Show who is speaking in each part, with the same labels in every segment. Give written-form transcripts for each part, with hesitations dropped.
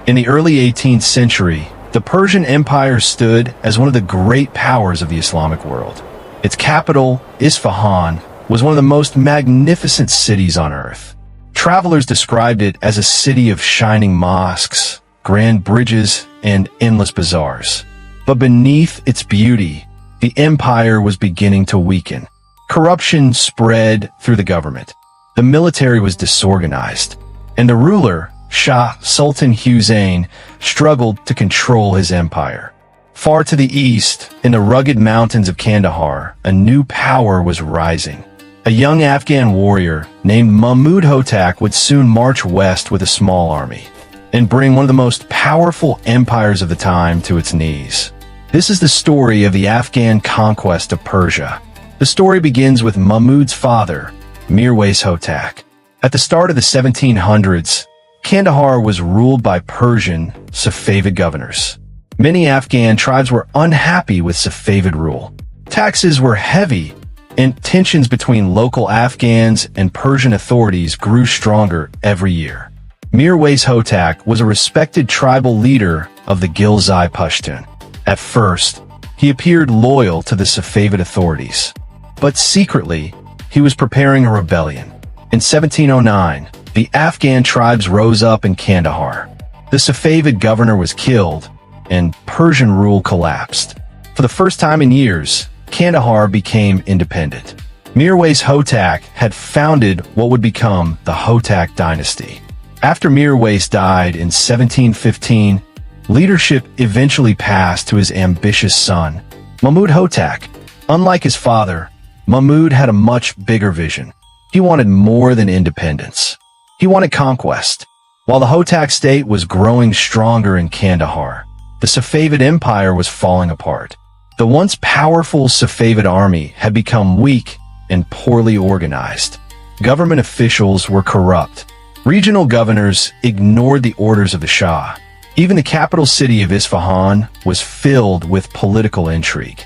Speaker 1: In the early 18th century, the Persian Empire stood as one of the great powers of the Islamic world. Its capital, Isfahan, was one of the most magnificent cities on earth. Travelers described it as a city of shining mosques, grand bridges, and endless bazaars. But beneath its beauty, the empire was beginning to weaken. Corruption spread through the government. The military was disorganized, and the ruler, Shah Sultan Husayn, struggled to control his empire. Far to the east, in the rugged mountains of Kandahar, a new power was rising. A young Afghan warrior named Mahmud Hotak would soon march west with a small army and bring one of the most powerful empires of the time to its knees. This is the story of the Afghan conquest of Persia. The story begins with Mahmud's father, Mirwais Hotak. At the start of the 1700s, Kandahar was ruled by Persian Safavid governors. Many Afghan tribes were unhappy with Safavid rule. Taxes were heavy, and tensions between local Afghans and Persian authorities grew stronger every year. Mirwais Hotak was a respected tribal leader of the Ghilzai Pashtun. At first, he appeared loyal to the Safavid authorities, but secretly, he was preparing a rebellion. In 1709, the Afghan tribes rose up in Kandahar. The Safavid governor was killed, and Persian rule collapsed. For the first time in years, Kandahar became independent. Mirwais Hotak had founded what would become the Hotak dynasty. After Mirwais died in 1715, leadership eventually passed to his ambitious son, Mahmud Hotak. Unlike his father, Mahmud had a much bigger vision. He wanted more than independence. He wanted conquest. While the Hotak state was growing stronger in Kandahar, the Safavid Empire was falling apart. The once powerful Safavid army had become weak and poorly organized. Government officials were corrupt. Regional governors ignored the orders of the Shah. Even the capital city of Isfahan was filled with political intrigue.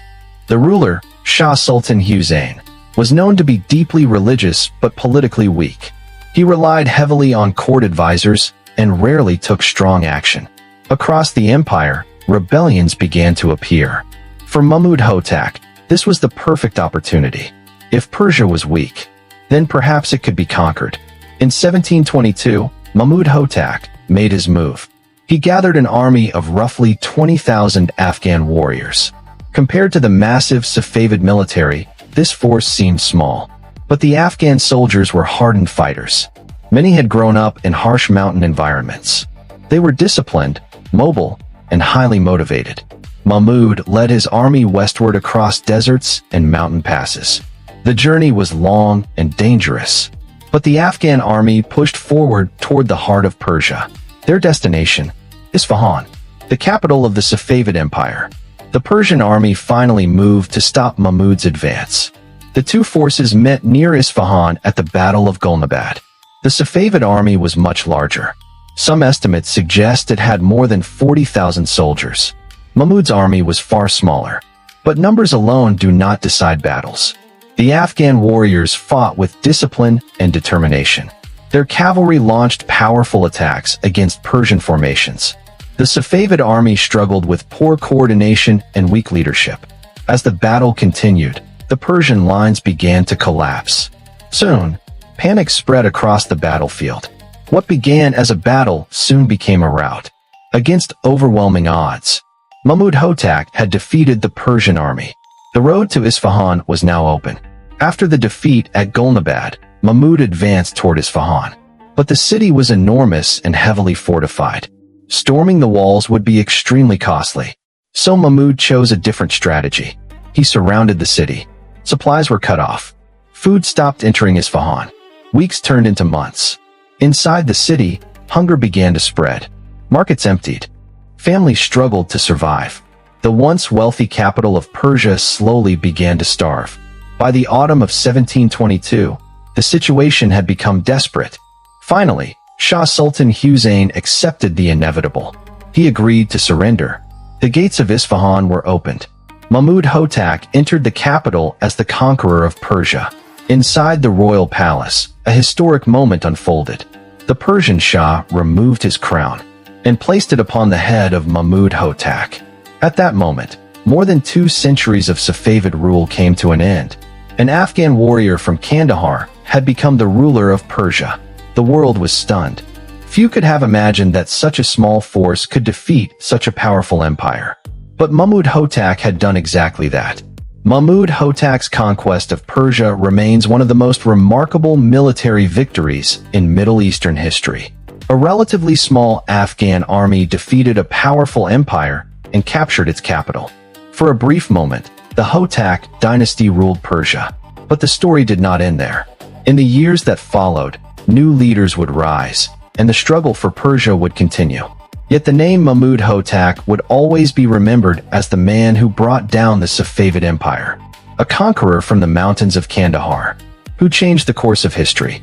Speaker 1: The ruler, Shah Sultan Husayn, was known to be deeply religious but politically weak. He relied heavily on court advisors and rarely took strong action. Across the empire, rebellions began to appear. For Mahmud Hotak, this was the perfect opportunity. If Persia was weak, then perhaps it could be conquered. In 1722, Mahmud Hotak made his move. He gathered an army of roughly 20,000 Afghan warriors. Compared to the massive Safavid military, this force seemed small. But the Afghan soldiers were hardened fighters. Many had grown up in harsh mountain environments. They were disciplined, mobile, and highly motivated. Mahmud led his army westward across deserts and mountain passes. The journey was long and dangerous, but the Afghan army pushed forward toward the heart of Persia. Their destination, Isfahan, the capital of the Safavid Empire. The Persian army finally moved to stop Mahmud's advance. The two forces met near Isfahan at the Battle of Gulnabad. The Safavid army was much larger. Some estimates suggest it had more than 40,000 soldiers. Mahmud's army was far smaller. But numbers alone do not decide battles. The Afghan warriors fought with discipline and determination. Their cavalry launched powerful attacks against Persian formations. The Safavid army struggled with poor coordination and weak leadership. As the battle continued, the Persian lines began to collapse. Soon, panic spread across the battlefield. What began as a battle soon became a rout. Against overwhelming odds, Mahmud Hotak had defeated the Persian army. The road to Isfahan was now open. After the defeat at Gulnabad, Mahmud advanced toward Isfahan. But the city was enormous and heavily fortified. Storming the walls would be extremely costly. So Mahmud chose a different strategy. He surrounded the city. Supplies were cut off. Food stopped entering Isfahan. Weeks turned into months. Inside the city, hunger began to spread. Markets emptied. Families struggled to survive. The once wealthy capital of Persia slowly began to starve. By the autumn of 1722, the situation had become desperate. Finally, Shah Sultan Husayn accepted the inevitable. He agreed to surrender. The gates of Isfahan were opened. Mahmud Hotak entered the capital as the conqueror of Persia. Inside the royal palace, a historic moment unfolded. The Persian Shah removed his crown. and placed it upon the head of Mahmud Hotak. At that moment, more than 2 centuries of Safavid rule came to an end. An Afghan warrior from Kandahar had become the ruler of Persia. The world was stunned. Few could have imagined that such a small force could defeat such a powerful empire. But Mahmud Hotak had done exactly that. Mahmud Hotak's conquest of Persia remains one of the most remarkable military victories in Middle Eastern history. A relatively small Afghan army defeated a powerful empire and captured its capital. For a brief moment, the Hotak dynasty ruled Persia. But the story did not end there. In the years that followed, new leaders would rise, and the struggle for Persia would continue. Yet the name Mahmud Hotak would always be remembered as the man who brought down the Safavid Empire, a conqueror from the mountains of Kandahar, who changed the course of history.